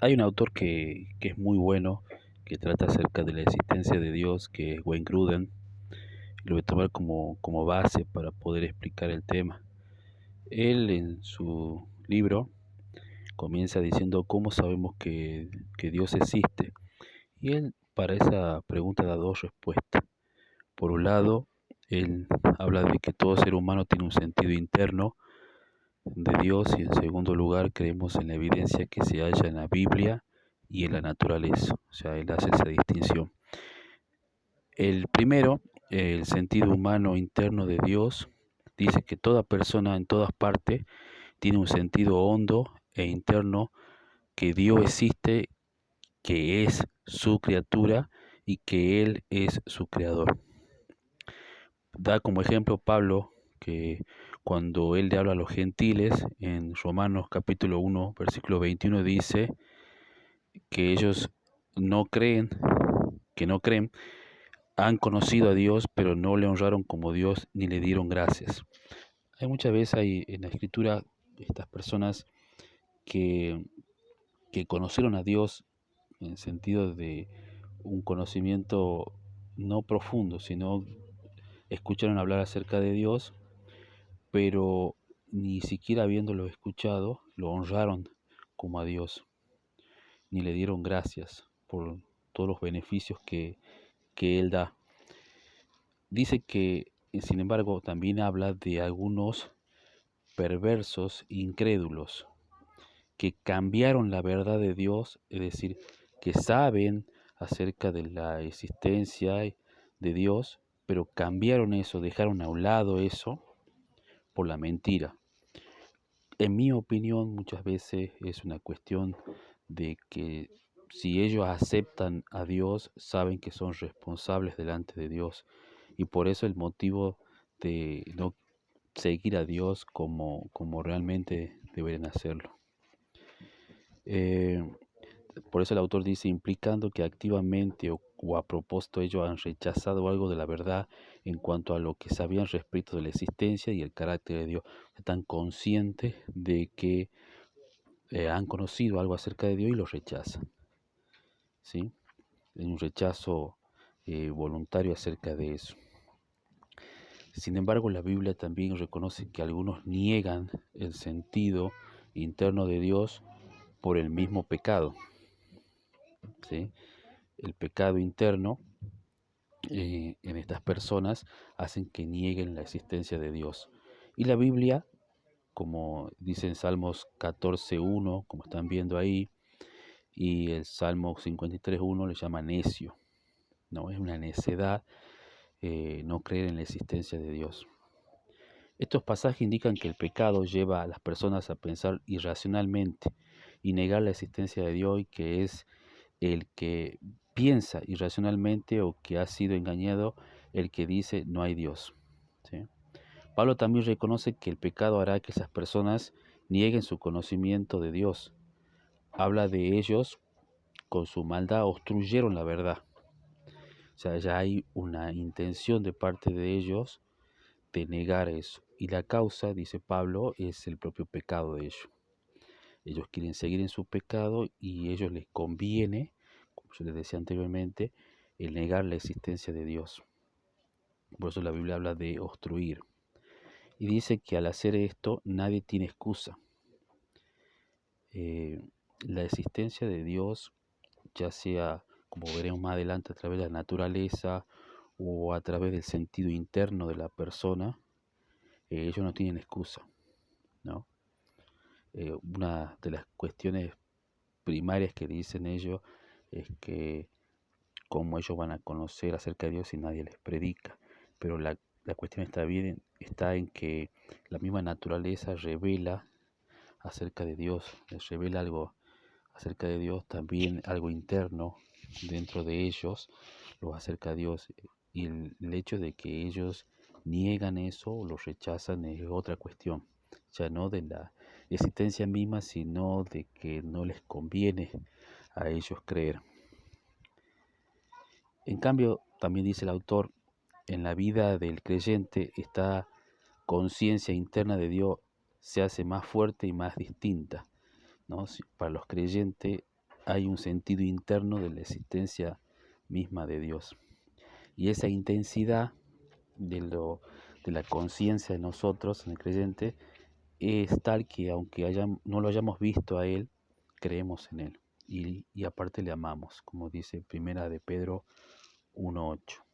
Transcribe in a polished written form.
Hay un autor que es muy bueno, que trata acerca de la existencia de Dios, que es Wayne Grudem. Lo voy a tomar como base para poder explicar el tema. Él en su libro comienza diciendo cómo sabemos que Dios existe. Y él para esa pregunta da dos respuestas. Por un lado, él habla de que todo ser humano tiene un sentido interno de Dios, y en segundo lugar creemos en la evidencia que se halla en la Biblia y en la naturaleza. O sea, él hace esa distinción. El primero, el sentido humano interno de Dios, dice que toda persona en todas partes tiene un sentido hondo e interno, que Dios existe, que es su criatura y que Él es su creador. Da como ejemplo Pablo que cuando él le habla a los gentiles en Romanos capítulo 1 versículo 21 dice que ellos no creen, que no creen, han conocido a Dios pero no le honraron como Dios ni le dieron gracias. Hay muchas veces hay en la escritura estas personas que, que conocieron a Dios en sentido de un conocimiento no profundo, sino escucharon hablar acerca de Dios, pero ni siquiera habiéndolo escuchado, lo honraron como a Dios, ni le dieron gracias por todos los beneficios que Él da. Dice que, sin embargo, también habla de algunos perversos incrédulos que cambiaron la verdad de Dios, es decir, que saben acerca de la existencia de Dios, pero cambiaron eso, dejaron a un lado eso por la mentira. En mi opinión, muchas veces es una cuestión de que si ellos aceptan a Dios, saben que son responsables delante de Dios. Y por eso el motivo de no seguir a Dios como realmente deberían hacerlo. Eh, por eso el autor dice, implicando que activamente o a propósito ellos han rechazado algo de la verdad en cuanto a lo que sabían respecto de la existencia y el carácter de Dios. Están conscientes de que han conocido algo acerca de Dios y lo rechazan, ¿sí? Hay un rechazo voluntario acerca de eso. Sin embargo, la Biblia también reconoce que algunos niegan el sentido interno de Dios por el mismo pecado, ¿sí? El pecado interno en estas personas hacen que nieguen la existencia de Dios. Y la Biblia, como dice en Salmos 14.1, como están viendo ahí, y el Salmo 53.1 le llama necio. No, es una necedad no creer en la existencia de Dios. Estos pasajes indican que el pecado lleva a las personas a pensar irracionalmente y negar la existencia de Dios, y que es el que piensa irracionalmente o que ha sido engañado el que dice no hay Dios, ¿sí? Pablo también reconoce que el pecado hará que esas personas nieguen su conocimiento de Dios. Habla de ellos con su maldad obstruyeron la verdad. O sea, ya hay una intención de parte de ellos de negar eso. Y la causa, dice Pablo, es el propio pecado de ellos. Ellos quieren seguir en su pecado y a ellos les conviene, como yo les decía anteriormente, el negar la existencia de Dios. Por eso la Biblia habla de obstruir. Y dice que al hacer esto nadie tiene excusa. Eh, la existencia de Dios, ya sea, como veremos más adelante, a través de la naturaleza o a través del sentido interno de la persona, ellos no tienen excusa, ¿no? Una de las cuestiones primarias que dicen ellos es que cómo ellos van a conocer acerca de Dios si nadie les predica. Pero la cuestión está en que la misma naturaleza revela acerca de Dios, les revela algo acerca de Dios, también algo interno dentro de ellos, lo acerca de Dios. Y el hecho de que ellos niegan eso o lo rechazan es otra cuestión, ya no de la existencia misma, sino de que no les conviene a ellos creer. En cambio, también dice el autor, en la vida del creyente esta conciencia interna de Dios se hace más fuerte y más distinta, ¿no? Para los creyentes hay un sentido interno de la existencia misma de Dios. Y esa intensidad de la conciencia de nosotros, en el creyente, es tal que aunque no lo hayamos visto a Él, creemos en Él. Y aparte le amamos, como dice Primera de Pedro 1:8.